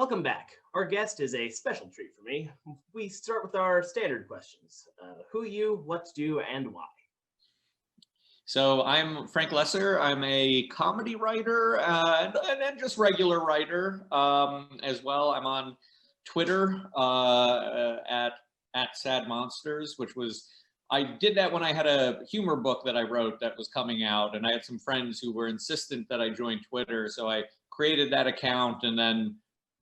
Welcome back. Our guest is a special treat for me. We start with our standard questions. Who you, what to do, and why. So I'm Frank Lesser. I'm a comedy writer and just regular writer as well. I'm on Twitter at Sad Monsters, I did that when I had a humor book that I wrote that was coming out, and I had some friends who were insistent that I join Twitter, so I created that account, and then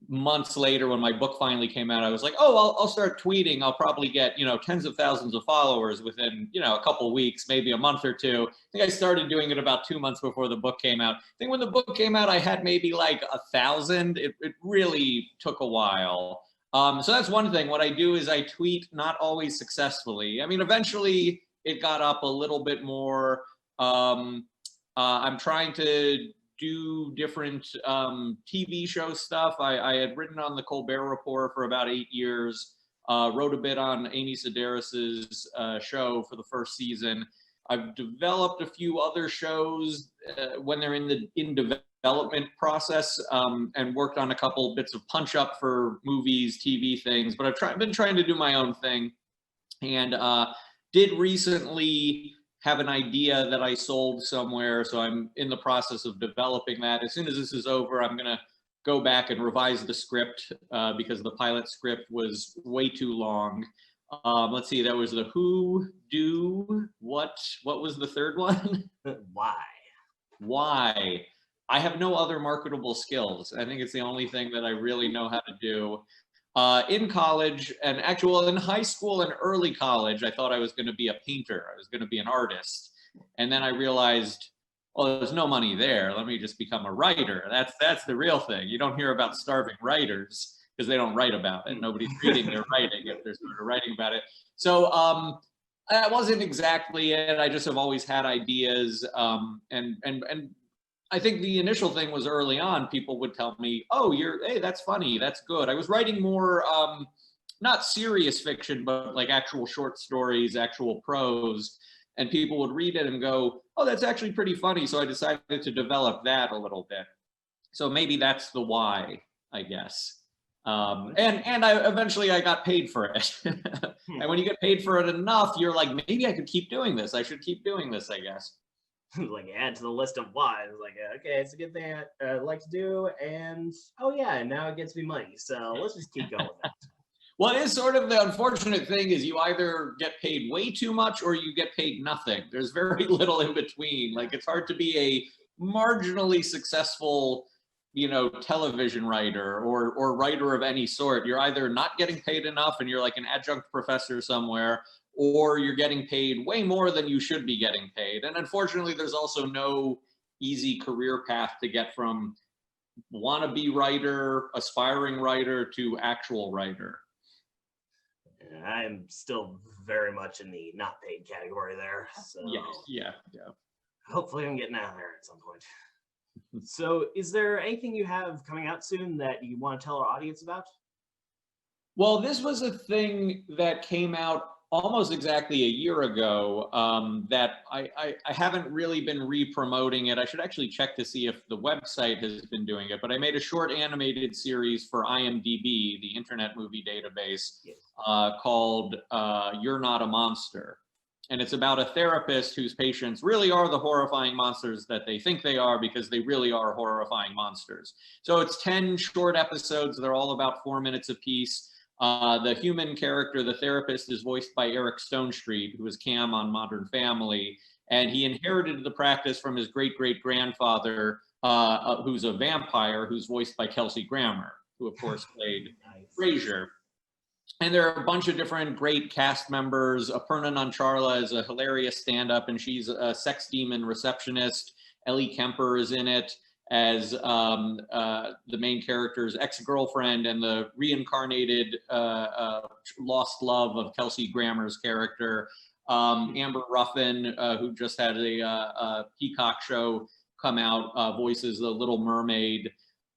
months later when my book finally came out, I was like, oh, I'll start tweeting. I'll probably get, tens of thousands of followers within, a couple of weeks, maybe a month or two. I think I started doing it about 2 months before the book came out. I think when the book came out, I had maybe like 1,000. It really took a while. So that's one thing. What I do is I tweet, not always successfully. I mean, eventually it got up a little bit more. I'm trying to do different TV show stuff. I had written on the Colbert Report for about 8 years, wrote a bit on Amy Sedaris's show for the first season. I've developed a few other shows when they're in development process, and worked on a couple bits of punch up for movies, TV things, but I've been trying to do my own thing, and did recently have an idea that I sold somewhere, so I'm in the process of developing that. As soon as this is over, I'm gonna go back and revise the script because the pilot script was way too long. Let's see, that was the who, do, what was the third one? Why? I have no other marketable skills. I think it's the only thing that I really know how to do. In college, and in high school and early college, I thought I was going to be a painter. I was going to be an artist. And then I realized, oh, there's no money there. Let me just become a writer. That's the real thing. You don't hear about starving writers because they don't write about it. Nobody's reading their writing if they're sort of writing about it. So that wasn't exactly it. I just have always had ideas, and I think the initial thing was early on, people would tell me, oh, hey, that's funny, that's good. I was writing more, not serious fiction, but like actual short stories, actual prose, and people would read it and go, oh, that's actually pretty funny. So I decided to develop that a little bit. So maybe that's the why, I guess. And I eventually got paid for it. And when you get paid for it enough, you're like, maybe I could keep doing this. I should keep doing this, I guess. Like add to the list of whys. Like, okay, it's a good thing I like to do, and oh yeah, and now it gets me money. So let's just keep going with that. Well, it is sort of the unfortunate thing is you either get paid way too much or you get paid nothing. There's very little in between. Like it's hard to be a marginally successful, television writer or writer of any sort. You're either not getting paid enough and you're like an adjunct professor somewhere, or you're getting paid way more than you should be getting paid. And unfortunately, there's also no easy career path to get from wannabe writer, aspiring writer to actual writer. I'm still very much in the not paid category there. So Yeah. Hopefully I'm getting out of there at some point. So is there anything you have coming out soon that you want to tell our audience about? Well, this was a thing that came out almost exactly a year ago that I haven't really been re-promoting it. I should actually check to see if the website has been doing it, but I made a short animated series for IMDb, the Internet Movie Database, called You're Not a Monster. And it's about a therapist whose patients really are the horrifying monsters that they think they are because they really are horrifying monsters. So it's 10 short episodes. They're all about 4 minutes apiece. The human character, the therapist, is voiced by Eric Stonestreet, who was Cam on Modern Family, and he inherited the practice from his great-great-grandfather, who's a vampire, who's voiced by Kelsey Grammer, who of course played Frasier. And there are a bunch of different great cast members. Aparna Nancharla is a hilarious stand-up, and she's a sex demon receptionist. Ellie Kemper is in it as the main character's ex-girlfriend and the reincarnated lost love of Kelsey Grammer's character. Amber Ruffin, who just had a Peacock show come out, voices the Little Mermaid.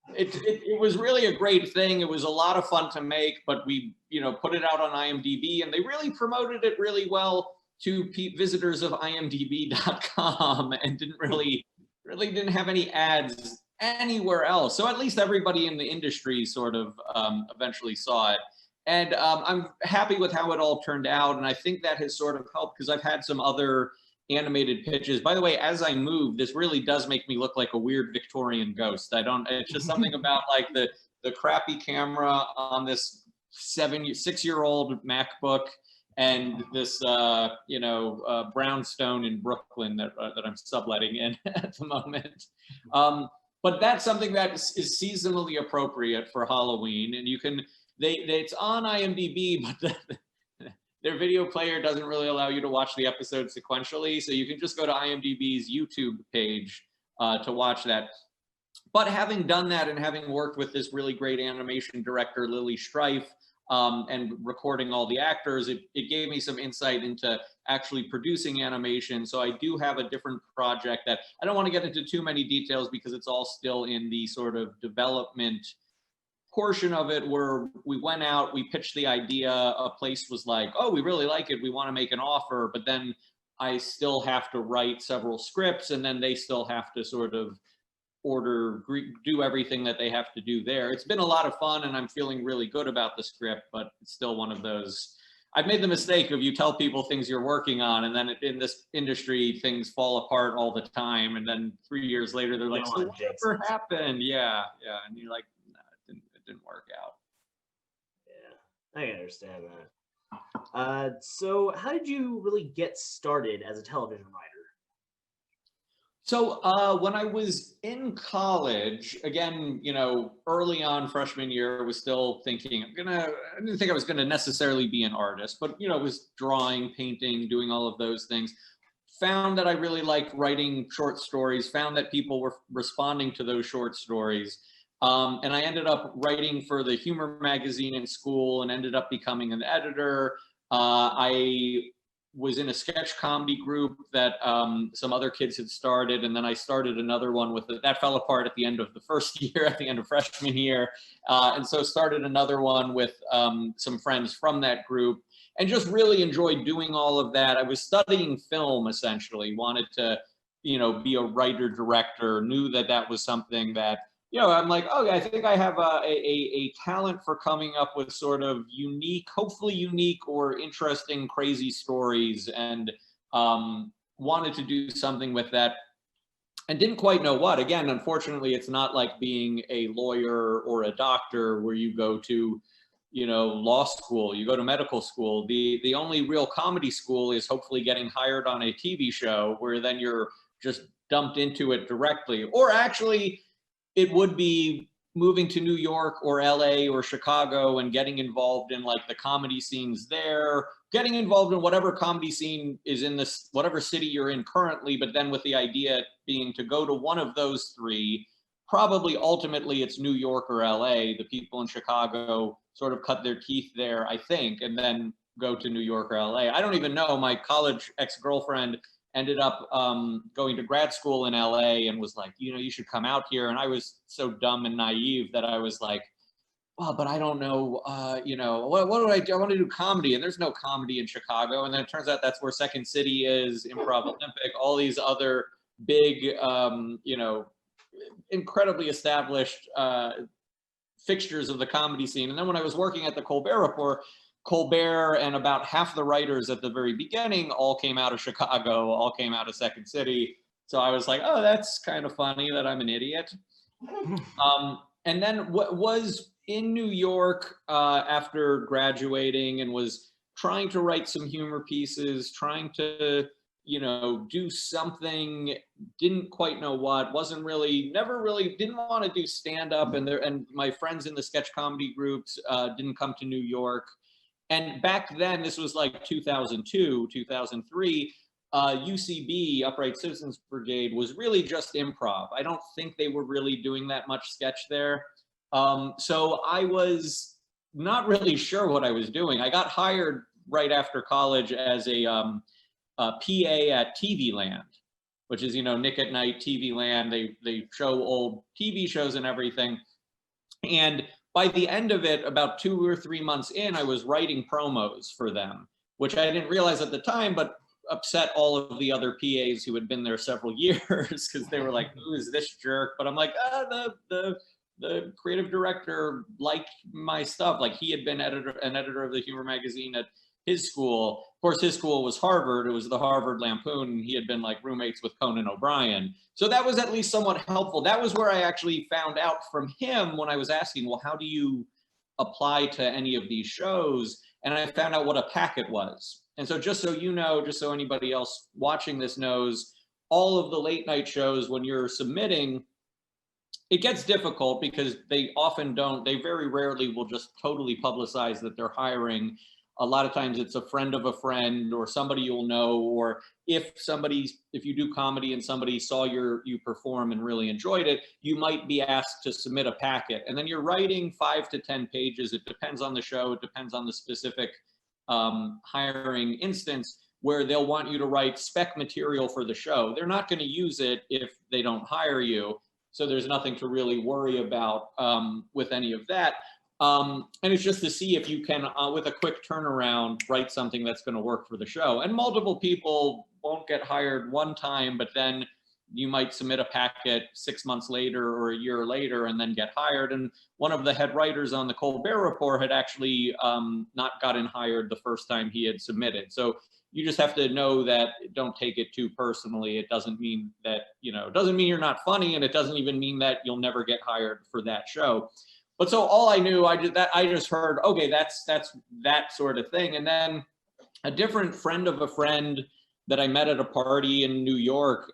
It was really a great thing. It was a lot of fun to make, but we put it out on IMDb, and they really promoted it really well to visitors of imdb.com and didn't have any ads anywhere else. So at least everybody in the industry sort of eventually saw it. And I'm happy with how it all turned out. And I think that has sort of helped because I've had some other animated pitches. By the way, as I move, this really does make me look like a weird Victorian ghost. It's just something about like the crappy camera on this 6-year-old MacBook and this brownstone in Brooklyn that I'm subletting in at the moment. But that's something that is seasonally appropriate for Halloween, and you can. It's on IMDb, but their video player doesn't really allow you to watch the episode sequentially. So you can just go to IMDb's YouTube page to watch that. But having done that and having worked with this really great animation director, Lily Strife, and recording all the actors, it gave me some insight into actually producing animation. So I do have a different project that I don't want to get into too many details because it's all still in the sort of development portion of it, where we went out, we pitched the idea, a place was like, oh, we really like it, we want to make an offer, but then I still have to write several scripts, and then they still have to sort of do everything that they have to do there. It's been a lot of fun, and I'm feeling really good about the script, but it's still one of those, I've made the mistake of you tell people things you're working on, and then in this industry, things fall apart all the time, and then 3 years later, they're like, so whatever happened? Yeah, and you're like, didn't work out. Yeah, I can understand that. So how did you really get started as a television writer? So when I was in college, again, early on freshman year, was still thinking I didn't think I was gonna necessarily be an artist, but was drawing, painting, doing all of those things. Found that I really liked writing short stories, found that people were responding to those short stories. And I ended up writing for the humor magazine in school and ended up becoming an editor. I was in a sketch comedy group that some other kids had started, and then I started another one with it. That fell apart at the end of the first year, at the end of freshman year. And so started another one with some friends from that group, and just really enjoyed doing all of that. I was studying film, essentially, wanted to, be a writer, director, knew that was something that, I'm like, oh, I think I have a talent for coming up with sort of unique, hopefully unique or interesting, crazy stories, and wanted to do something with that and didn't quite know what. Again, unfortunately, it's not like being a lawyer or a doctor where you go to, law school, you go to medical school. The only real comedy school is hopefully getting hired on a TV show where then you're just dumped into it directly. Or actually, it would be moving to New York or LA or Chicago and getting involved in like the comedy scenes there, getting involved in whatever comedy scene is in this, whatever city you're in currently, but then with the idea being to go to one of those three. Probably ultimately it's New York or LA. The people in Chicago sort of cut their teeth there, I think, and then go to New York or LA. I don't even know. My college ex-girlfriend ended up going to grad school in LA and was like, you should come out here. And I was so dumb and naive that I was like, well, but I don't know, what do I do? I want to do comedy, and there's no comedy in Chicago. And then it turns out that's where Second City is, Improv Olympic, all these other big, incredibly established fixtures of the comedy scene. And then when I was working at the Colbert Report, Colbert and about half the writers at the very beginning all came out of Chicago, all came out of Second City. So I was like, oh, that's kind of funny that I'm an idiot. And then was in New York after graduating and was trying to write some humor pieces, trying to, do something, didn't quite know what, never really didn't want to do stand-up, and my friends in the sketch comedy groups didn't come to New York. And back then, this was like 2002, 2003, UCB, Upright Citizens Brigade, was really just improv. I don't think they were really doing that much sketch there. So I was not really sure what I was doing. I got hired right after college as a PA at TV Land, which is, Nick at Night, TV Land. They show old TV shows and everything. And by the end of it, about 2 or 3 months in, I was writing promos for them, which I didn't realize at the time, but upset all of the other PAs who had been there several years because they were like, who is this jerk? But I'm like, the creative director liked my stuff. Like, he had been an editor of the humor magazine at his school. Of course, his school was Harvard. It was the Harvard Lampoon. And he had been like roommates with Conan O'Brien. So that was at least somewhat helpful. That was where I actually found out from him when I was asking, well, how do you apply to any of these shows? And I found out what a packet was. And so just so you know, just so anybody else watching this knows, all of the late night shows, when you're submitting, it gets difficult because they often don't, they very rarely will just totally publicize that they're hiring. A lot of times it's a friend of a friend or somebody you'll know, or if you do comedy and somebody saw you perform and really enjoyed it, you might be asked to submit a packet. And then you're writing 5 to 10 pages. It depends on the show. It depends on the specific hiring instance, where they'll want you to write spec material for the show. They're not going to use it if they don't hire you. So there's nothing to really worry about with any of that. And it's just to see if you can, with a quick turnaround, write something that's going to work for the show. And multiple people won't get hired one time, but then you might submit a packet 6 months later or a year later and then get hired. And one of the head writers on the Colbert Report had actually not gotten hired the first time he had submitted. So you just have to know that, don't take it too personally. It doesn't mean that, it doesn't mean you're not funny, and it doesn't even mean that you'll never get hired for that show. But so all I knew, I just heard, okay, that's that sort of thing. And then a different friend of a friend that I met at a party in New York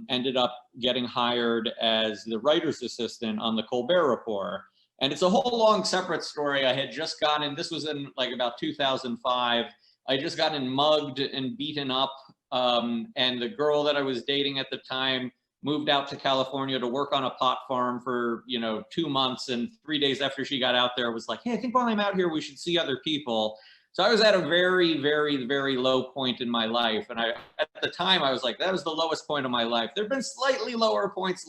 ended up getting hired as the writer's assistant on the Colbert Report. And it's a whole long separate story. I had just gotten, this was in like about 2005. I had just gotten mugged and beaten up. And the girl that I was dating at the time moved out to California to work on a pot farm for 2 months. And 3 days after she got out there, was like, hey, I think while I'm out here, we should see other people. So I was at a very, very, very low point in my life. And at the time, I was like, that was the lowest point of my life. There've been slightly lower points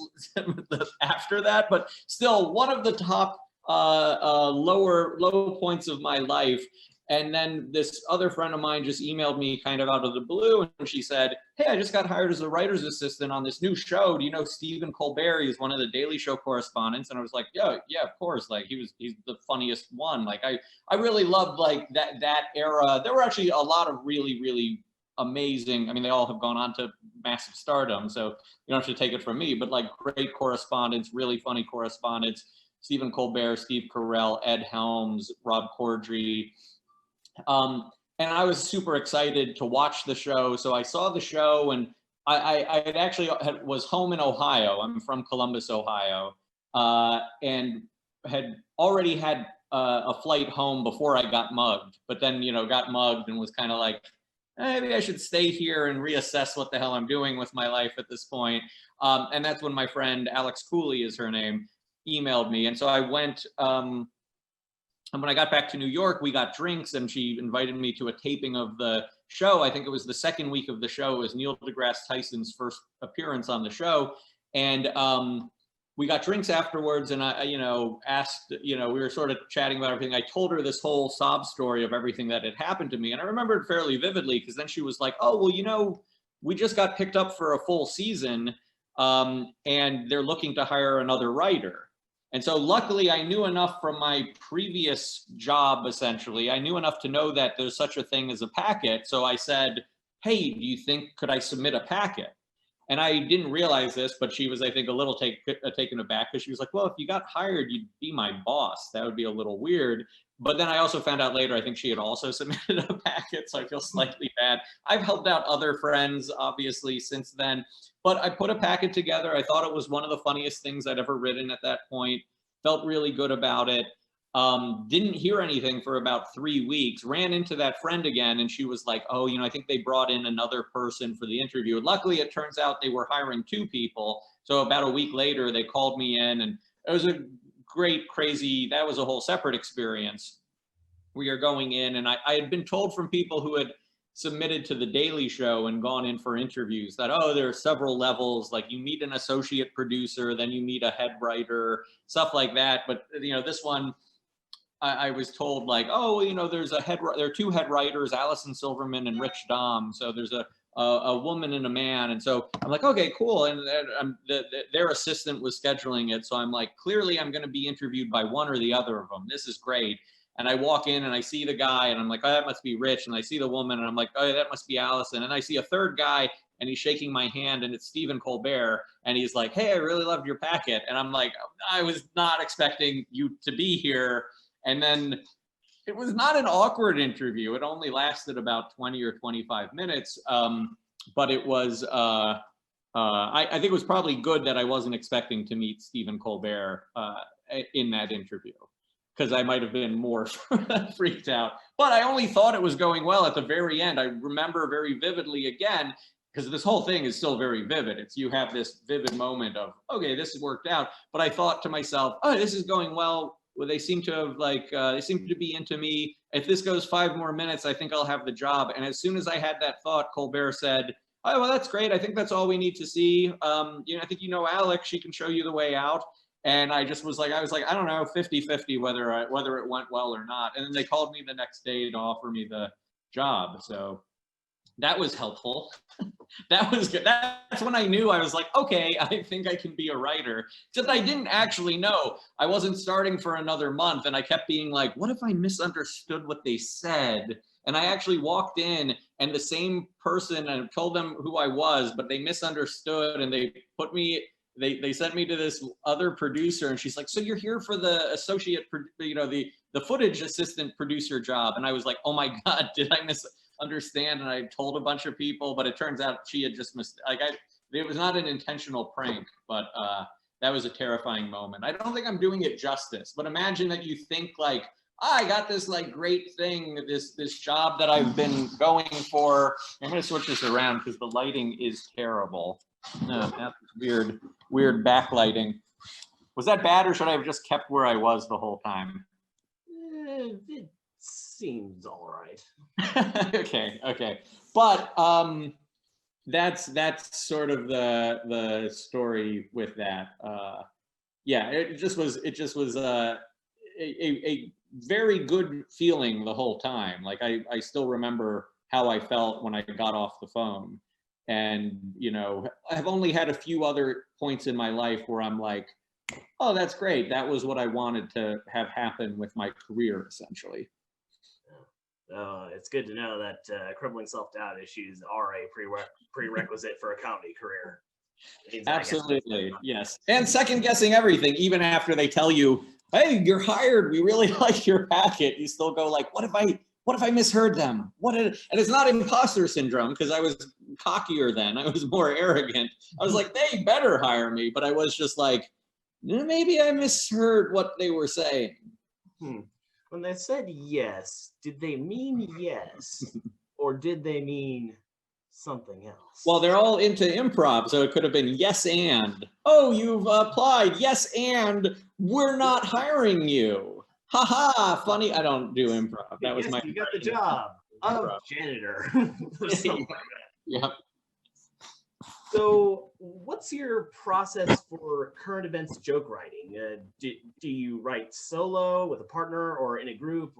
after that, but still one of the top low points of my life. And then this other friend of mine just emailed me kind of out of the blue, and she said, hey, I just got hired as a writer's assistant on this new show. Do you know Stephen Colbert? He's one of the Daily Show correspondents. And I was like, yeah, of course. Like, he's the funniest one. Like, I really loved like that era. There were actually a lot of really, really amazing, I mean, they all have gone on to massive stardom, so you don't have to take it from me, but like great correspondents, really funny correspondents, Stephen Colbert, Steve Carell, Ed Helms, Rob Corddry. And I was super excited to watch the show. So I saw the show, and I had actually was home in Ohio. I'm from Columbus, Ohio, and had already had a flight home before I got mugged, but then, got mugged and was kind of like, maybe I should stay here and reassess what the hell I'm doing with my life at this point. And that's when my friend, Alex Cooley is her name, emailed me. And so I went, and when I got back to New York, we got drinks, and she invited me to a taping of the show. I think it was the second week of the show. It was Neil deGrasse Tyson's first appearance on the show. And we got drinks afterwards, and I asked, we were sort of chatting about everything. I told her this whole sob story of everything that had happened to me. And I remember it fairly vividly, because then she was like, oh, well, we just got picked up for a full season, and they're looking to hire another writer. And so luckily I knew enough from my previous job, essentially. I knew enough to know that there's such a thing as a packet. So I said, hey, do you think, could I submit a packet? And I didn't realize this, but she was, I think, a little taken aback, because she was like, well, if you got hired, you'd be my boss. That would be a little weird. But then I also found out later, I think she had also submitted a packet, so I feel slightly bad. I've helped out other friends, obviously, since then. But I put a packet together. I thought it was one of the funniest things I'd ever written at that point. Felt really good about it. Didn't hear anything for about 3 weeks. Ran into that friend again, and she was like, oh, I think they brought in another person for the interview. And luckily, it turns out they were hiring 2 people. So about a week later, they called me in, and it was a great, crazy, that was a whole separate experience. We are going in, and I had been told from people who had submitted to the Daily Show and gone in for interviews that, oh, there are several levels, like you meet an associate producer, then you meet a head writer, stuff like that. But this one, I was told like, oh, there are 2 head writers, Allison Silverman and Rich Dom. So there's a a woman and a man. And so I'm like, okay, cool. And their assistant was scheduling it. So I'm like, clearly I'm going to be interviewed by one or the other of them. This is great. And I walk in and I see the guy and I'm like, oh, that must be Rich. And I see the woman and I'm like, oh, that must be Allison. And I see a third guy and he's shaking my hand and it's Stephen Colbert. And he's like, hey, I really loved your packet. And I'm like, I was not expecting you to be here. And then it was not an awkward interview. It only lasted about 20 or 25 minutes. But it was, I think it was probably good that I wasn't expecting to meet Stephen Colbert in that interview, because I might have been more freaked out. But I only thought it was going well at the very end. I remember very vividly again, because this whole thing is still very vivid. It's, you have this vivid moment of, okay, this has worked out. But I thought to myself, oh, this is going well. Well, they seem to have they seem to be into me. If this goes 5 more minutes, I think I'll have the job. And as soon as I had that thought, Colbert said, oh, well, that's great. I think that's all we need to see. I think Alex, she can show you the way out. And I just was like, I don't know, 50-50 whether it went well or not. And then they called me the next day to offer me the job. So that was helpful. That was good. That's when I knew. I was like, okay, I think I can be a writer. Except I didn't actually know. I wasn't starting for another month. And I kept being like, what if I misunderstood what they said? And I actually walked in and the same person, and told them who I was, but they misunderstood and they put me, they sent me to this other producer, and she's like, so you're here for the associate, the footage assistant producer job. And I was like, oh my God, did I misunderstand? And I told a bunch of people, but it turns out she had just it was not an intentional prank, but that was a terrifying moment. I don't think I'm doing it justice, but imagine that you think like, I got this like great thing, this job that I've been going for. I'm gonna switch this around because the lighting is terrible. No, that's weird backlighting. Was that bad, or should I have just kept where I was the whole time? It seems all right. Okay. But that's sort of the story with that. Yeah, it just was a very good feeling the whole time. Like I still remember how I felt when I got off the phone. And, I've only had a few other points in my life where I'm like, oh, that's great. That was what I wanted to have happen with my career, essentially. It's good to know that crippling self-doubt issues are a prerequisite for a comedy career. Absolutely, yes. And second guessing everything, even after they tell you, hey, you're hired, we really like your packet, you still go like, what if I misheard them? And it's not imposter syndrome, because I was cockier then. I was more arrogant. I was like, they better hire me. But I was just like, maybe I misheard what they were saying. When they said yes, did they mean yes? Or did they mean something else? Well, they're all into improv, so it could have been yes and. Oh, you've applied. Yes and we're not hiring you. Ha ha, funny. I don't do improv. That was you got the job of janitor. Yep. So what's your process for current events joke writing? Do you write solo with a partner or in a group?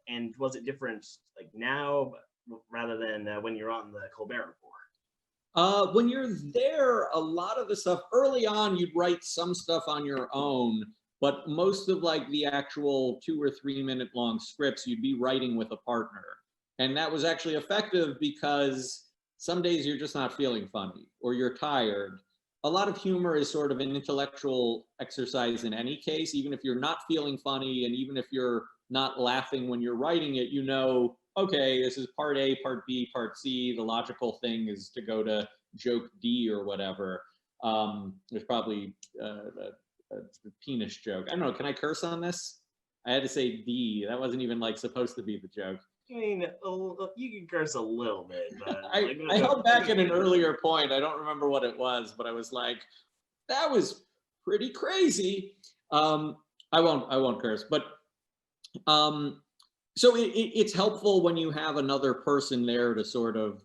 And was it different now rather than when you're on the Colbert Report? When you're there, a lot of the stuff early on, you'd write some stuff on your own. But most of the actual 2 or 3 minute long scripts, you'd be writing with a partner. And that was actually effective because some days you're just not feeling funny or you're tired. A lot of humor is sort of an intellectual exercise in any case, even if you're not feeling funny and even if you're not laughing when you're writing it, okay, this is part A, part B, part C. The logical thing is to go to joke D or whatever. There's probably a penis joke. I don't know. Can I curse on this? I had to say D. That wasn't even supposed to be the joke. I mean, you can curse a little bit, but I held back at an earlier point. I don't remember what it was, but I was like, that was pretty crazy. I won't curse, but so it's helpful when you have another person there to sort of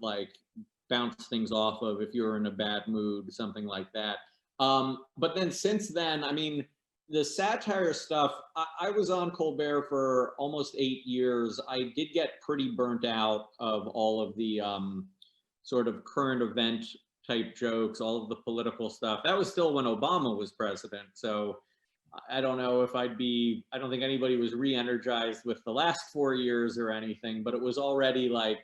bounce things off of if you're in a bad mood, something like that. But then since then, I mean, the satire stuff, I was on Colbert for almost 8 years. I did get pretty burnt out of all of the sort of current event type jokes, all of the political stuff. That was still when Obama was president. So I don't know if I don't think anybody was re-energized with the last 4 years or anything, but it was already like,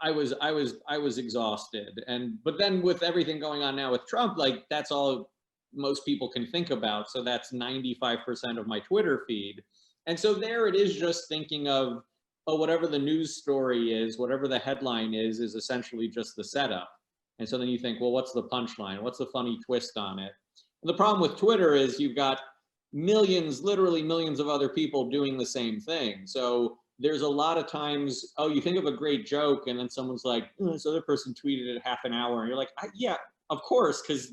I was exhausted. But then with everything going on now with Trump, like that's all most people can think about. So that's 95% of my Twitter feed. And so there it is, just thinking of, oh, whatever the news story is, whatever the headline is essentially just the setup. And so then you think, well, what's the punchline? What's the funny twist on it? And the problem with Twitter is you've got millions, literally millions of other people doing the same thing. So there's a lot of times, oh, you think of a great joke and then someone's like, oh, this other person tweeted it half an hour. And you're like, yeah, of course, because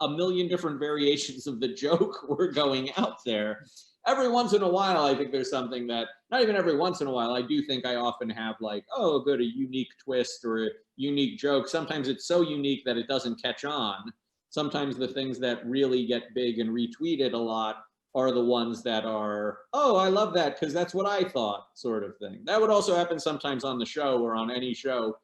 a million different variations of the joke were going out there. Every once in a while, I think there's something that, not even every once in a while, I do think I often have like, oh, good, a unique twist or a unique joke. Sometimes it's so unique that it doesn't catch on. Sometimes the things that really get big and retweeted a lot are the ones that are, oh, I love that because that's what I thought, sort of thing. That would also happen sometimes on the show or on any show.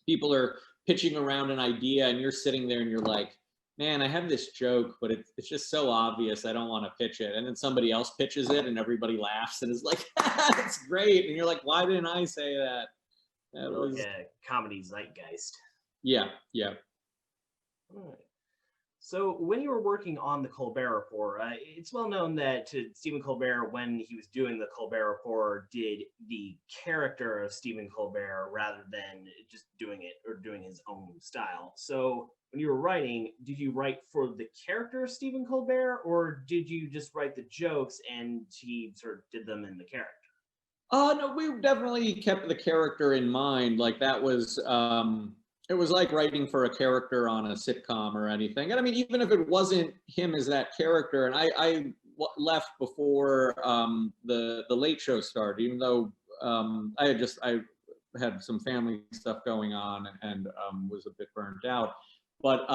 People are pitching around an idea and you're sitting there and you're like, man, I have this joke, but it's just so obvious I don't want to pitch it. And then somebody else pitches it and everybody laughs and is like, that's great. And you're like, why didn't I say that? That was comedy zeitgeist. Yeah. All right. So when you were working on the Colbert Report, it's well known that Stephen Colbert, when he was doing the Colbert Report, did the character of Stephen Colbert rather than just doing it or doing his own style. So when you were writing, did you write for the character of Stephen Colbert, or did you just write the jokes and he sort of did them in the character? No, we definitely kept the character in mind. Like that was, it was like writing for a character on a sitcom or anything. And I mean, even if it wasn't him as that character, and I left before the Late Show started, even though I had some family stuff going on and was a bit burnt out. But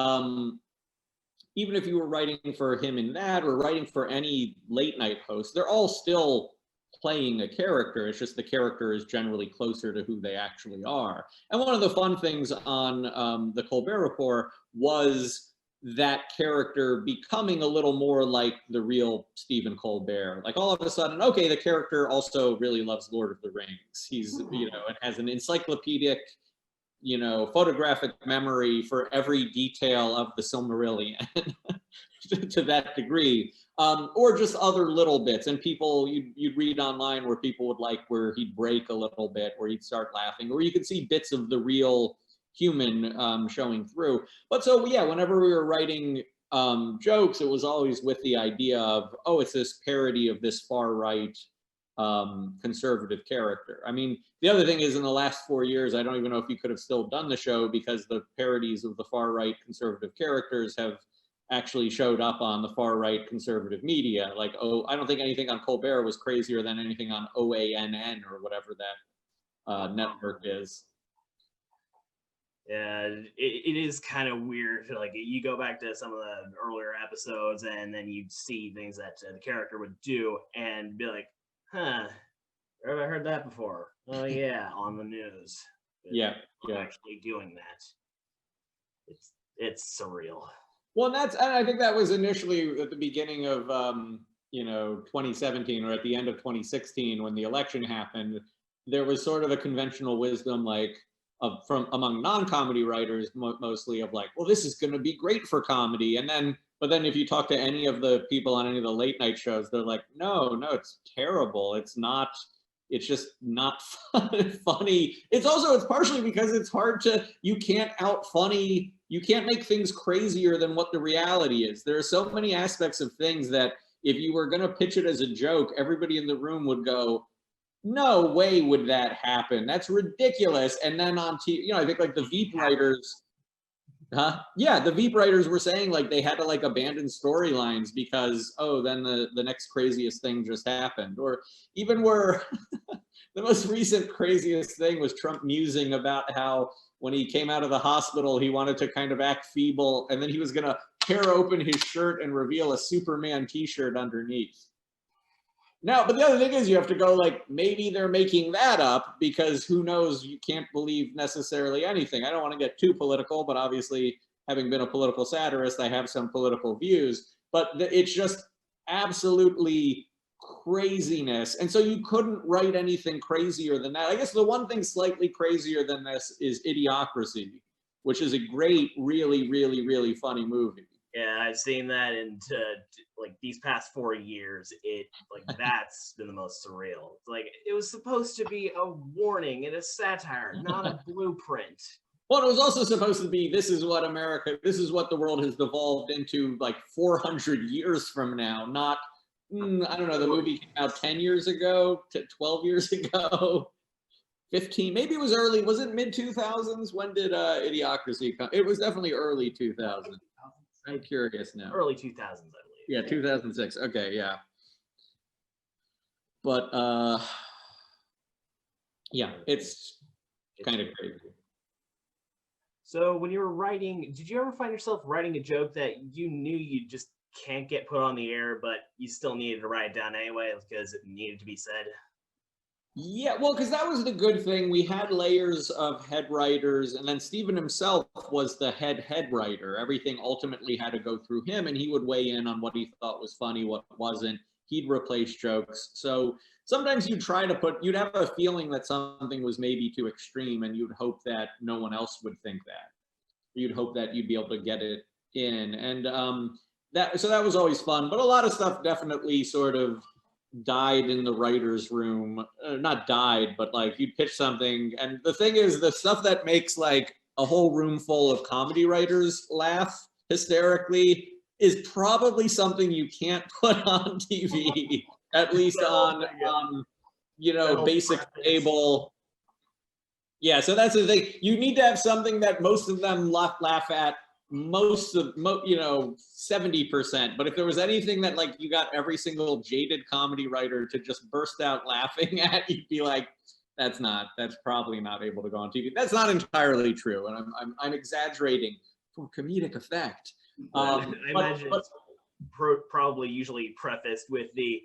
even if you were writing for him in that or writing for any late night host, they're all still playing a character. It's just the character is generally closer to who they actually are. And one of the fun things on the Colbert Report was that character becoming a little more like the real Stephen Colbert. Like all of a sudden, okay, the character also really loves Lord of the Rings. He's, and has an encyclopedic, photographic memory for every detail of the Silmarillion to that degree. Or just other little bits, and people you'd read online where people would like where he'd break a little bit, where he'd start laughing, or you could see bits of the real human showing through. But so yeah, whenever we were writing jokes, it was always with the idea of, oh, it's this parody of this far right conservative character. I mean, the other thing is in the last 4 years, I don't even know if you could have still done the show because the parodies of the far right conservative characters have actually showed up on the far right conservative media. Like, oh, I don't think anything on Colbert was crazier than anything on OANN or whatever that network is. Yeah, it is kind of weird. Like you go back to some of the earlier episodes and then you see things that the character would do and be like, huh, where have I heard that before? Oh yeah, on the news. But yeah. Actually doing that. It's surreal. Well, and I think that was initially at the beginning of 2017 or at the end of 2016 when the election happened. There was sort of a conventional wisdom, like from among non-comedy writers mostly, of like, well, this is going to be great for comedy. But then if you talk to any of the people on any of the late night shows, they're like, no, it's terrible. It's not. It's just not funny. It's partially because it's hard you can't out-funny, you can't make things crazier than what the reality is. There are so many aspects of things that if you were going to pitch it as a joke, everybody in the room would go, no way would that happen. That's ridiculous. And then on TV, I think like the Veep writers, yeah, the Veep writers were saying like they had to like abandon storylines because, oh, then the next craziest thing just happened. Or even where the most recent craziest thing was Trump musing about how when he came out of the hospital, he wanted to kind of act feeble, and then he was going to tear open his shirt and reveal a Superman t-shirt underneath. Now, but the other thing is you have to go like, maybe they're making that up because who knows, you can't believe necessarily anything. I don't want to get too political, but obviously having been a political satirist, I have some political views, but it's just absolutely craziness. And so you couldn't write anything crazier than that. I guess the one thing slightly crazier than this is Idiocracy, which is a great, really, really, really funny movie. Yeah, I've seen that, and like these past 4 years, that's been the most surreal. Like it was supposed to be a warning and a satire, not a blueprint. Well, it was also supposed to be, this is what the world has devolved into like 400 years from now, not, I don't know, the movie came out 10 years ago, 12 years ago, 15, maybe it was early, was it mid 2000s? When did Idiocracy come? It was definitely early 2000s. I'm curious now. Early 2000s, I believe. Yeah, 2006. Okay, yeah. But yeah, it's kind of crazy. So when you were writing, did you ever find yourself writing a joke that you knew you just can't get put on the air, but you still needed to write it down anyway because it needed to be said? Yeah, well, because that was the good thing. We had layers of head writers, and then Stephen himself was the head writer. Everything ultimately had to go through him, and he would weigh in on what he thought was funny, what wasn't. He'd replace jokes. So sometimes you'd have a feeling that something was maybe too extreme, and you'd hope that no one else would think that. You'd hope that you'd be able to get it in. And so that was always fun. But a lot of stuff definitely sort of died in the writer's room. Not died, but like you'd pitch something, and the thing is, the stuff that makes like a whole room full of comedy writers laugh hysterically is probably something you can't put on TV, at least on basic cable. Yeah, so that's the thing. You need to have something that most of them laugh at, 70%. But if there was anything that like you got every single jaded comedy writer to just burst out laughing at, you'd be like, that's probably not able to go on TV. That's not entirely true, and I'm exaggerating for comedic effect. I imagine it's probably usually prefaced with the,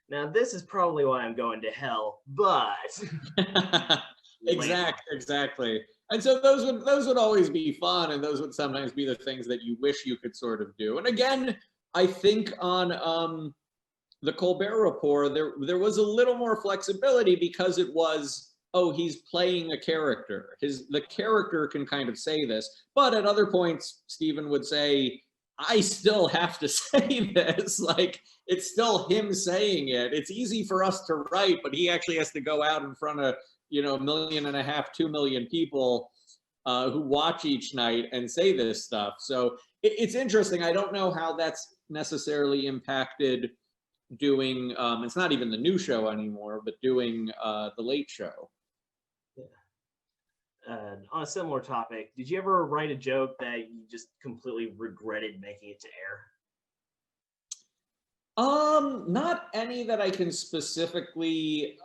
now this is probably why I'm going to hell, but exactly. And so those would always be fun, and those would sometimes be the things that you wish you could sort of do. And again, I think on the Colbert Report, there was a little more flexibility because it was, oh, he's playing a character. The character can kind of say this, but at other points, Stephen would say, I still have to say this. Like, it's still him saying it. It's easy for us to write, but he actually has to go out in front of 1.5 million, 2 million people who watch each night and say this stuff. So it's interesting. I don't know how that's necessarily impacted doing, it's not even the new show anymore, but doing the Late Show. On a similar topic, did you ever write a joke that you just completely regretted making it to air? Not any that I can specifically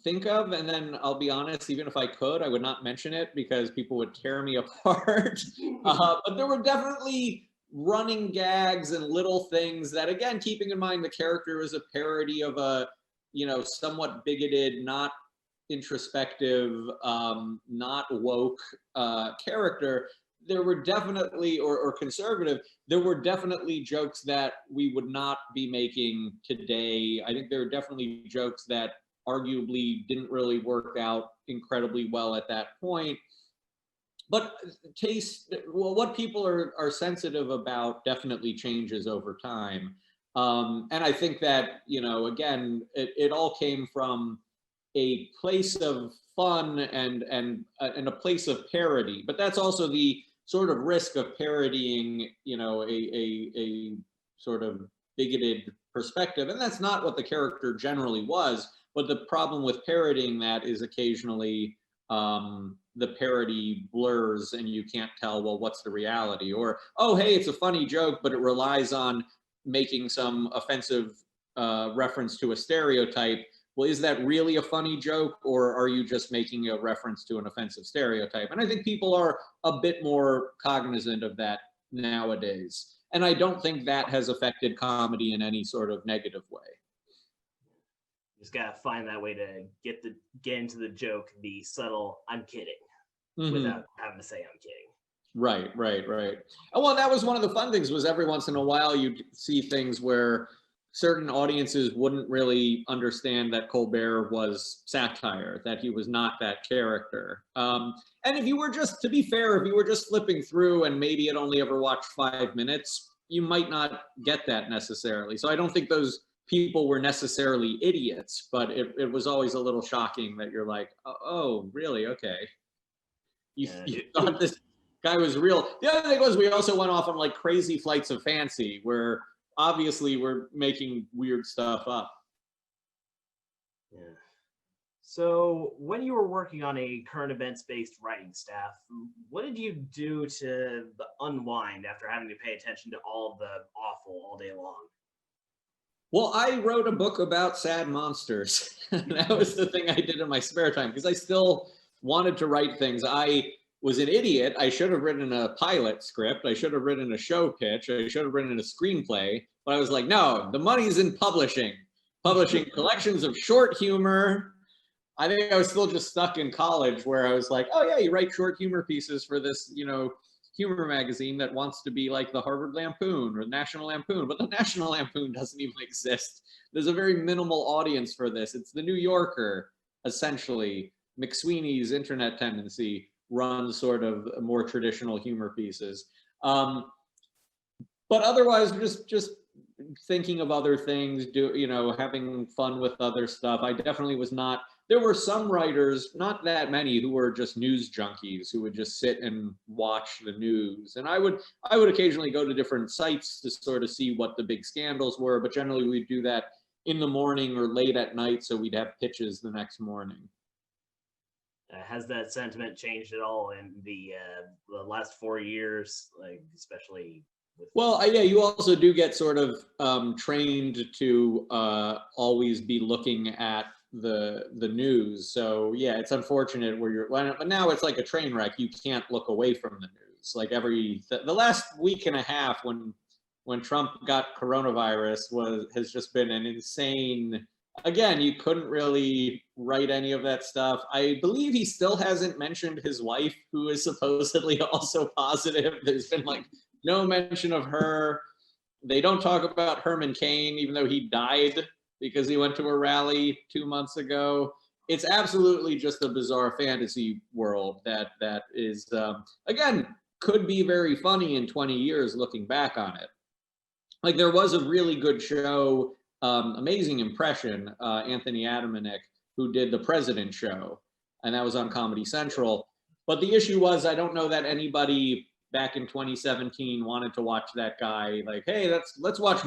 think of, and then I'll be honest, even if I could, I would not mention it because people would tear me apart. But there were definitely running gags and little things that, again, keeping in mind the character is a parody of a, somewhat bigoted, not introspective, not woke character. There were definitely, or conservative, there were definitely jokes that we would not be making today. I think there are definitely jokes that arguably didn't really work out incredibly well at that point. But what people are sensitive about definitely changes over time. And I think that, again, it all came from a place of fun and a place of parody. But that's also the sort of risk of parodying, a sort of bigoted perspective. And that's not what the character generally was. But the problem with parodying that is occasionally the parody blurs and you can't tell, well, what's the reality? Or, oh, hey, it's a funny joke, but it relies on making some offensive reference to a stereotype. Well, is that really a funny joke, or are you just making a reference to an offensive stereotype? And I think people are a bit more cognizant of that nowadays. And I don't think that has affected comedy in any sort of negative way. just gotta find that way to get into the joke, the subtle "I'm kidding" without having to say "I'm kidding." Right. Oh, well, that was one of the fun things was every once in a while you'd see things where certain audiences wouldn't really understand that Colbert was satire, that he was not that character. And if you were just, to be fair, if you were just flipping through and maybe had only ever watched 5 minutes, you might not get that necessarily. So I don't think those people were necessarily idiots, but it was always a little shocking that you're like, oh, really? Okay. You thought this guy was real. The other thing was we also went off on like crazy flights of fancy where obviously we're making weird stuff up. Yeah. So when you were working on a current events based writing staff, what did you do to unwind after having to pay attention to all the awful all day long? Well, I wrote a book about sad monsters. That was the thing I did in my spare time because I still wanted to write things. I was an idiot. I should have written a pilot script. I should have written a show pitch. I should have written a screenplay. But I was like, no, the money's in publishing collections of short humor. I think I was still just stuck in college where I was like, oh yeah, you write short humor pieces for this, humor magazine that wants to be like the Harvard Lampoon or the National Lampoon, but the National Lampoon doesn't even exist. There's a very minimal audience for this. It's the New Yorker, essentially. McSweeney's internet tendency runs sort of more traditional humor pieces. But otherwise, just thinking of other things, having fun with other stuff. I definitely was not. There were some writers, not that many, who were just news junkies who would just sit and watch the news. And I would occasionally go to different sites to sort of see what the big scandals were, but generally we'd do that in the morning or late at night, so we'd have pitches the next morning. Has that sentiment changed at all in the last 4 years, like especially? Well, yeah, you also do get sort of trained to always be looking at the news. So yeah, it's unfortunate but now it's like a train wreck. You can't look away from the news. Like the last week and a half when Trump got coronavirus has just been an insane. Again, you couldn't really write any of that stuff. I believe he still hasn't mentioned his wife, who is supposedly also positive. There's been like no mention of her. They don't talk about Herman Cain, even though he died because he went to a rally 2 months ago. It's absolutely just a bizarre fantasy world that is, again, could be very funny in 20 years looking back on it. Like there was a really good show, Amazing Impression, Anthony Adaminek, who did The President Show, and that was on Comedy Central. But the issue was, I don't know that anybody back in 2017 wanted to watch that guy like, hey, let's watch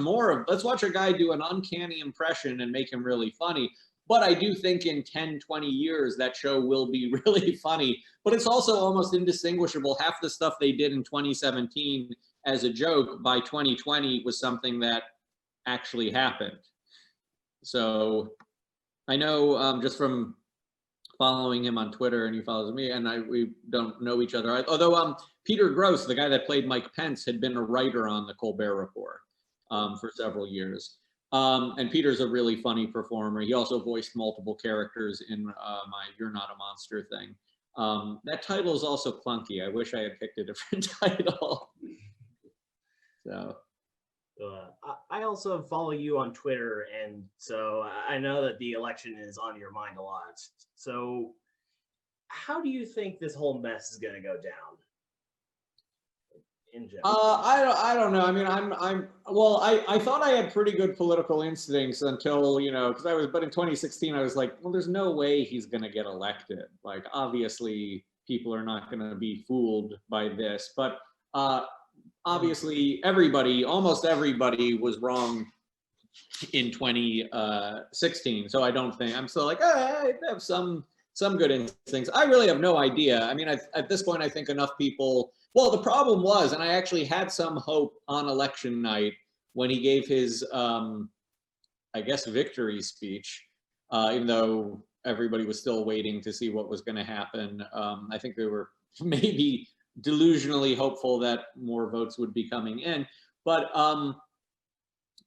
a guy do an uncanny impression and make him really funny. But I do think in 10, 20 years, that show will be really funny. But it's also almost indistinguishable. Half the stuff they did in 2017 as a joke by 2020 was something that actually happened. So I know just from following him on Twitter, and he follows me, and we don't know each other. Although Peter Gross, the guy that played Mike Pence, had been a writer on the Colbert Report for several years. And Peter's a really funny performer. He also voiced multiple characters in my You're Not a Monster thing. That title is also clunky. I wish I had picked a different title. So. I also follow you on Twitter, and so I know that the election is on your mind a lot. So how do you think this whole mess is going to go down? In general? I don't know. I mean, I thought I had pretty good political instincts until, but in 2016, I was like, well, there's no way he's going to get elected. Like, obviously, people are not going to be fooled by this. But obviously, almost everybody was wrong in 2016. So I don't think, I'm still like, I have some good instincts. I really have no idea. I mean, at this point, I think enough people. Well, the problem was, and I actually had some hope on election night when he gave his, victory speech, even though everybody was still waiting to see what was going to happen. I think they were maybe delusionally hopeful that more votes would be coming in. But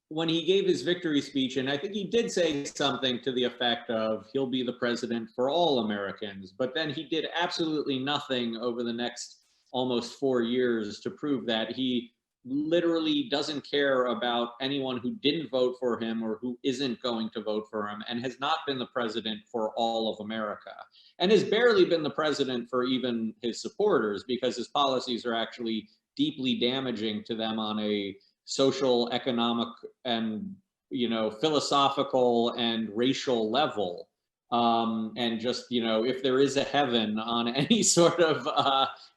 when he gave his victory speech, and I think he did say something to the effect of he'll be the president for all Americans, but then he did absolutely nothing over the next almost 4 years to prove that. He literally doesn't care about anyone who didn't vote for him or who isn't going to vote for him, and has not been the president for all of America, and has barely been the president for even his supporters, because his policies are actually deeply damaging to them on a social, economic, and philosophical and racial level. And just, if there is a heaven on any sort of,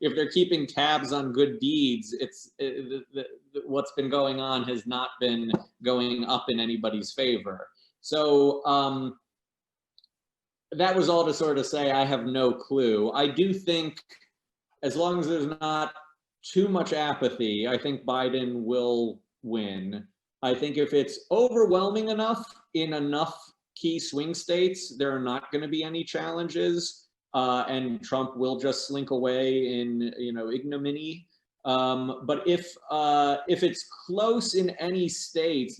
if they're keeping tabs on good deeds, what's been going on has not been going up in anybody's favor. So that was all to sort of say I have no clue. I do think as long as there's not too much apathy, I think Biden will win. I think if it's overwhelming enough in enough key swing states, there are not going to be any challenges, and Trump will just slink away in ignominy. But if it's close in any states,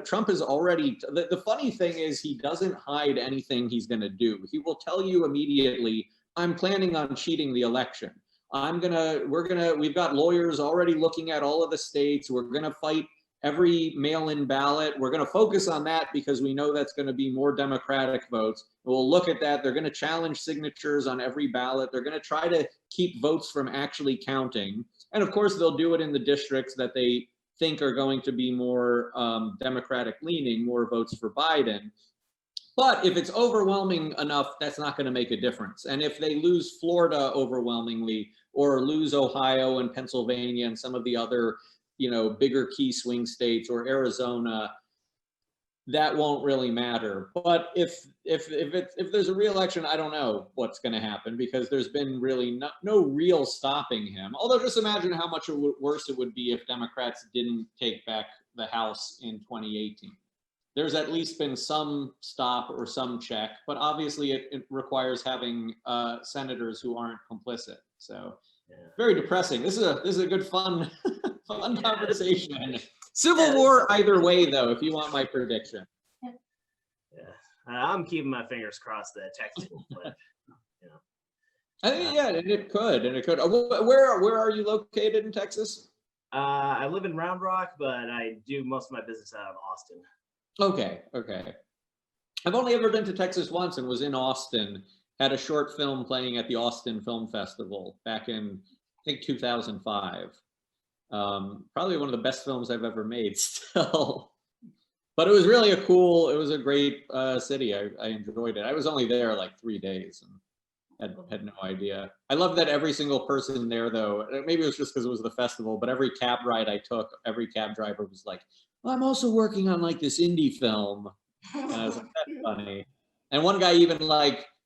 Trump is already, the funny thing is he doesn't hide anything he's going to do. He will tell you immediately, I'm planning on cheating the election. We've got lawyers already looking at all of the states. We're going to fight every mail-in ballot. We're going to focus on that because we know that's going to be more Democratic votes. We'll look at that. They're going to challenge signatures on every ballot. They're going to try to keep votes from actually counting. And of course, they'll do it in the districts that they think are going to be more Democratic leaning, more votes for Biden. But if it's overwhelming enough, that's not going to make a difference. And if they lose Florida overwhelmingly, or lose Ohio and Pennsylvania and some of the other, bigger key swing states, or Arizona, that won't really matter. But if there's a re-election, I don't know what's going to happen, because there's been really no real stopping him. Although just imagine how much worse it would be if Democrats didn't take back the House in 2018. There's at least been some stop or some check, but obviously it requires having senators who aren't complicit. So very depressing. This is a good fun conversation. Civil war either way, though, if you want my prediction. Yeah, I'm keeping my fingers crossed that Texas will flip. I think and it could. Where are you located in Texas? I live in Round Rock, but I do most of my business out of Austin. Okay. I've only ever been to Texas once, and was in Austin. Had a short film playing at the Austin Film Festival back in, I think, 2005. Probably one of the best films I've ever made still. But it was really it was a great city. I enjoyed it. I was only there like 3 days and had no idea. I love that every single person there, though, maybe it was just because it was the festival, but every cab ride I took, every cab driver was like, well, I'm also working on like this indie film. And I was like, that's funny. And one guy even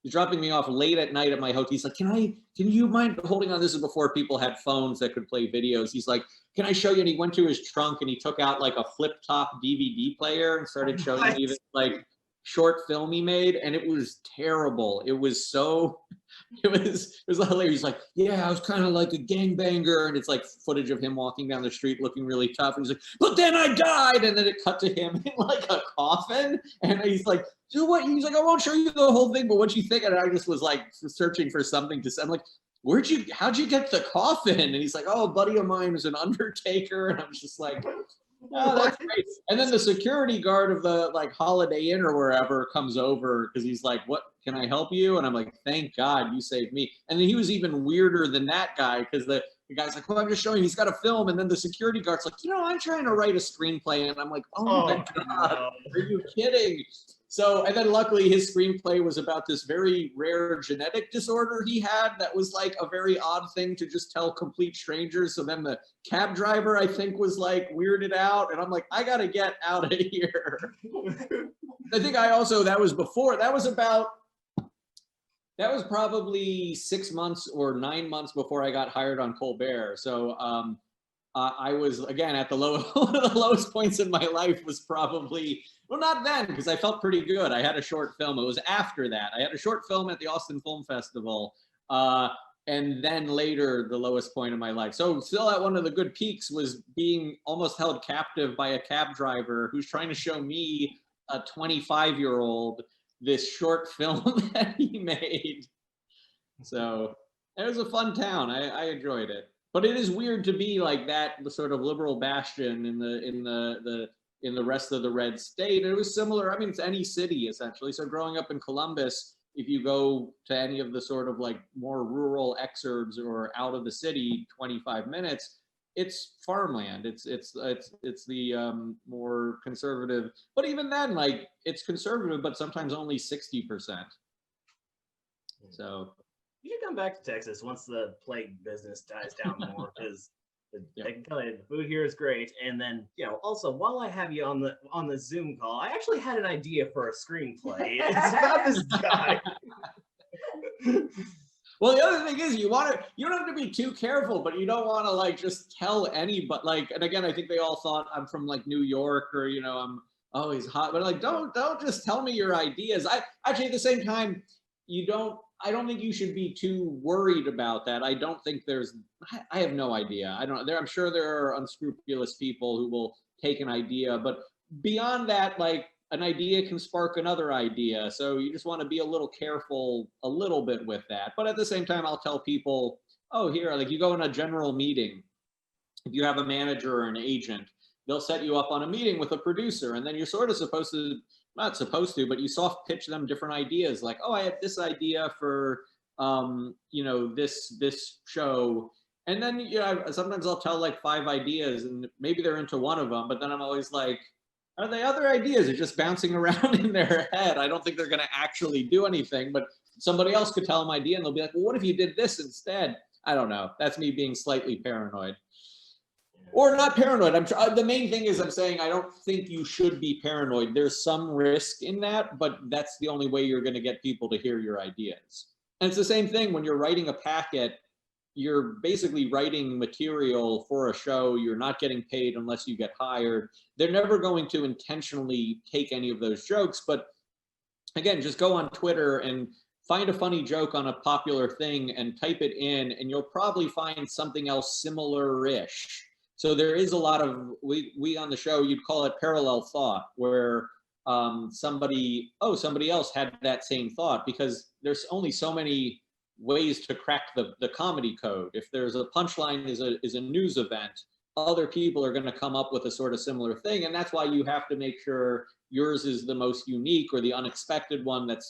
he's dropping me off late at night at my hotel. He's like, can you mind holding on? This is before people had phones that could play videos. He's like, can I show you? And he went to his trunk and he took out like a flip top DVD player and started showing me this short film he made. And it was terrible. It was hilarious. He's like, yeah, I was kind of like a gangbanger. And it's like footage of him walking down the street looking really tough. And he's like, but then I died. And then it cut to him in like a coffin. And he's like, so what? He's like, I won't show you the whole thing, but what you think? And I just was like searching for something to say. I'm like, how'd you get the coffin? And he's like, oh, a buddy of mine was an undertaker. And I'm just like, oh, that's great. And then the security guard of the Holiday Inn or wherever comes over because he's like, what, can I help you? And I'm like, thank God you saved me. And then he was even weirder than that guy because the guy's like, well, I'm just showing you, he's got a film. And then the security guard's like, I'm trying to write a screenplay. And I'm like, oh my God, no. Are you kidding? So, and then luckily his screenplay was about this very rare genetic disorder he had that was like a very odd thing to just tell complete strangers. So then the cab driver, I think, was like weirded out. And I'm like, I got to get out of here. I think that was probably 6 months or 9 months before I got hired on Colbert. So I was, again, at one of the lowest points in my life was probably, well, not then, because I felt pretty good. I had a short film. It was after that. I had a short film at the Austin Film Festival. and then later the lowest point of my life. So still at one of the good peaks was being almost held captive by a cab driver who's trying to show me, a 25-year-old, this short film that he made. So it was a fun town. I enjoyed it. But it is weird to be like that sort of liberal bastion in the rest of the red state. It was similar. I mean, it's any city essentially. So growing up in Columbus, if you go to any of the sort of like more rural exurbs or out of the city, 25 minutes, it's farmland. It's the more conservative. But even then, like it's conservative, but sometimes only 60%. So. You should come back to Texas once the plague business dies down more, because I can tell you the food here is great. And then, also while I have you on the Zoom call, I actually had an idea for a screenplay. It's about this guy. Well, the other thing is you don't have to be too careful, but you don't want to like just tell anybody. Like, and again, I think they all thought I'm from like New York or I'm always hot, but like don't just tell me your ideas. I actually at the same time I don't think you should be too worried about that. I don't think I have no idea. I'm sure there are unscrupulous people who will take an idea, but beyond that, like an idea can spark another idea. So you just want to be a little careful a little bit with that. But at the same time, I'll tell people, oh, here, like you go in a general meeting, if you have a manager or an agent, they'll set you up on a meeting with a producer, and then you're sort of not supposed to, but you soft pitch them different ideas. Like, oh, I have this idea for, this show. And then, sometimes I'll tell like 5 ideas and maybe they're into one of them, but then I'm always like, are they other ideas? They're just bouncing around in their head. I don't think they're going to actually do anything, but somebody else could tell them idea and they'll be like, well, what if you did this instead? I don't know. That's me being slightly paranoid. Or not paranoid. The main thing is I'm saying I don't think you should be paranoid. There's some risk in that, but that's the only way you're going to get people to hear your ideas. And it's the same thing when you're writing a packet. You're basically writing material for a show. You're not getting paid unless you get hired. They're never going to intentionally take any of those jokes. But again, just go on Twitter and find a funny joke on a popular thing and type it in, and you'll probably find something else similar-ish. So there is a lot of, we on the show, you'd call it parallel thought, where somebody else had that same thought, because there's only so many ways to crack the comedy code. If there's a punchline is a news event, other people are going to come up with a sort of similar thing. And that's why you have to make sure yours is the most unique or the unexpected one that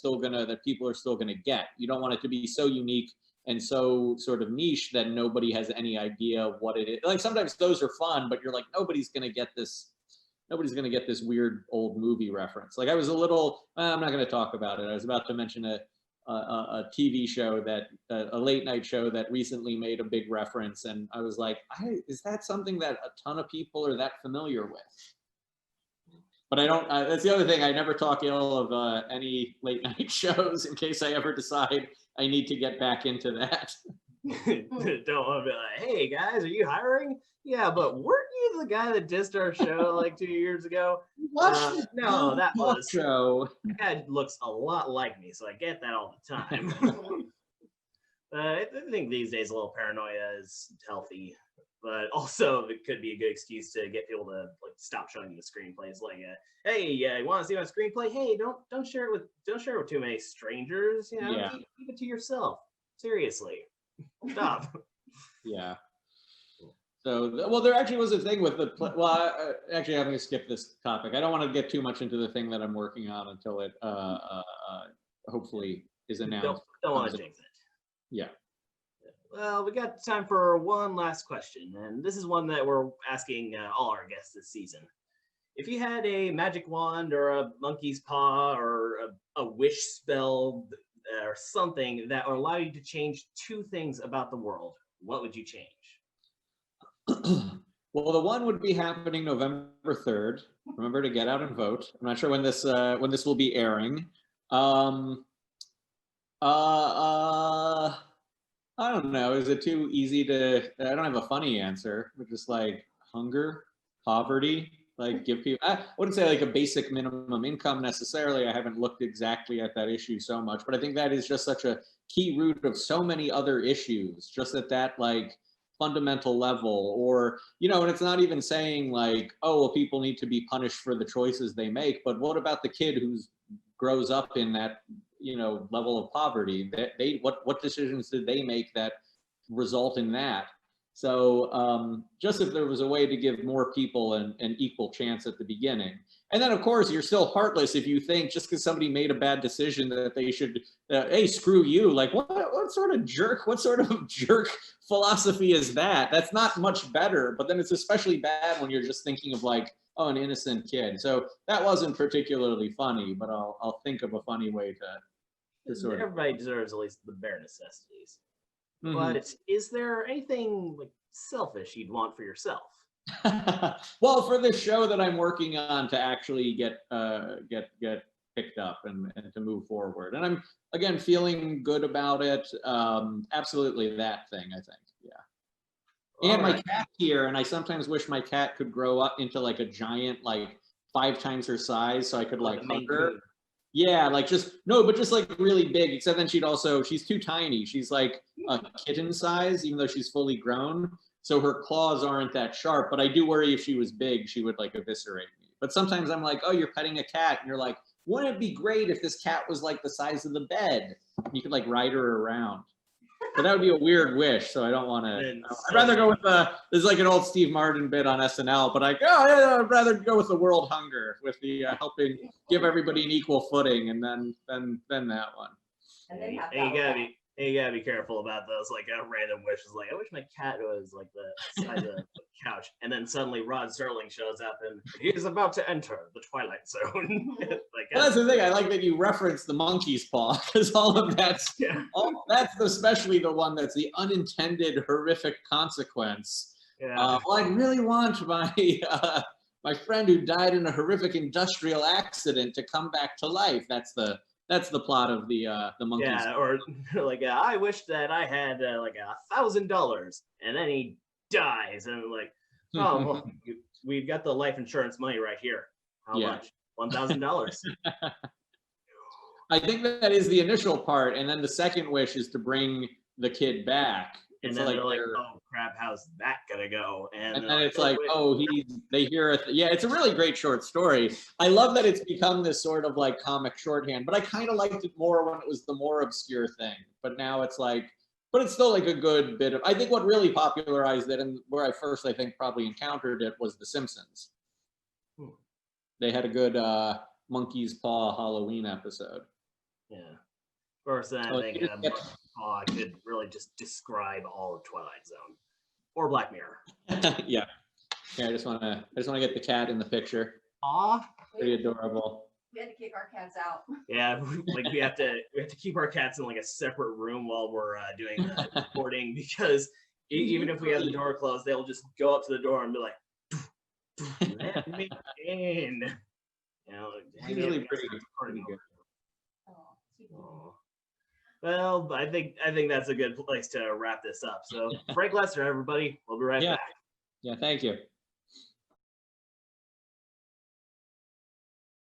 people are still going to get. You don't want it to be so unique and so sort of niche that nobody has any idea what it is. Like sometimes those are fun, but you're like, nobody's going to get this weird old movie reference. Like I was I'm not going to talk about it. I was about to mention a TV show a late night show that recently made a big reference. And I was like, is that something that a ton of people are that familiar with? But I don't, that's the other thing. I never talk ill of any late night shows in case I ever decide I need to get back into that. Don't want to be like, hey guys, are you hiring? Yeah, but weren't you the guy that dissed our show like 2 years ago? No, that was show. That guy looks a lot like me, so I get that all the time. I think these days a little paranoia is healthy, but also it could be a good excuse to get people to like stop showing you the screenplays. Like, hey, you want to see my screenplay? Hey, don't share it with too many strangers. Keep it to yourself. Seriously, stop. Yeah. So, well, there actually was a thing with actually, I'm going to skip this topic. I don't want to get too much into the thing that I'm working on until it hopefully is announced. Don't want to jinx it. Yeah. Well, we got time for one last question, and this is one that we're asking all our guests this season. If you had a magic wand or a monkey's paw or a wish spell or something that would allow you to change 2 things about the world, what would you change? Well, the one would be happening November 3rd. Remember to get out and vote. I'm not sure when this will be airing. I don't know. Is it too easy to? I don't have a funny answer. But just like hunger, poverty, Like give people, I wouldn't say like a basic minimum income necessarily. I haven't looked exactly at that issue so much, but I think that is just such a key root of so many other issues, just at that like fundamental level. Or, and it's not even saying like, oh, well, people need to be punished for the choices they make, but what about the kid who's grows up in that, level of poverty? That what decisions did they make that result in that? So just if there was a way to give more people an equal chance at the beginning. And then, of course, you're still heartless if you think just because somebody made a bad decision that they should, hey, screw you. Like, what sort of jerk philosophy is that? That's not much better. But then it's especially bad when you're just thinking of like, oh, an innocent kid. So that wasn't particularly funny, but I'll think of a funny way to sort of. Everybody deserves at least the bare necessities. Mm-hmm. But is there anything like selfish you'd want for yourself? Well, for this show that I'm working on to actually get picked up and to move forward, and I'm again feeling good about it. Absolutely, that thing, I think. Yeah. And my cat's here, and I sometimes wish my cat could grow up into like a giant, like 5 times her size, so I could like hug her. Yeah, like just like really big, except then she's too tiny. She's like a kitten size, even though she's fully grown. So her claws aren't that sharp, but I do worry if she was big, she would like eviscerate me. But sometimes I'm like, oh, you're petting a cat. And you're like, wouldn't it be great if this cat was like the size of the bed? You could like ride her around. But that would be a weird wish, so I don't want to. I'd rather go with there's like an old Steve Martin bit on SNL, but I'd rather go with the world hunger, with the helping give everybody an equal footing, and then that one. And then you gotta be careful about those like random wishes. Like, I wish my cat was like the size of the couch, and then suddenly Rod Serling shows up and he's about to enter the Twilight Zone. Well, that's the thing. I like that you reference the monkey's paw, because all of that's especially the one that's the unintended horrific consequence. Yeah. Well, I really want my friend who died in a horrific industrial accident to come back to life. That's the plot of the monkey's. Yeah, or like I wish that I had like $1,000, and then he dies, and like, oh, well, we've got the life insurance money right here. How much? $1,000. I think that is the initial part, and then the second wish is to bring the kid back. And then they're like, oh crap, how's that gonna go? And then it's like, oh, they hear it. Yeah, it's a really great short story. I love that it's become this sort of like comic shorthand, but I kind of liked it more when it was the more obscure thing. But now it's like, but it's still like a good bit of, I think what really popularized it, and where I first, I think, probably encountered it, was The Simpsons. They had a good Monkey's Paw Halloween episode. Yeah. Of course, then I think I could really just describe all of Twilight Zone or Black Mirror. Yeah. I just want to get the cat in the picture. Aw, pretty adorable. We had to kick our cats out. Yeah, like we have to keep our cats in like a separate room while we're doing the recording, because even if we have the door closed, they'll just go up to the door and be like, "Let me in." It's usually pretty good. Oh. Well, I think that's a good place to wrap this up. So, Frank Lester, everybody, we'll be right back. Yeah, thank you.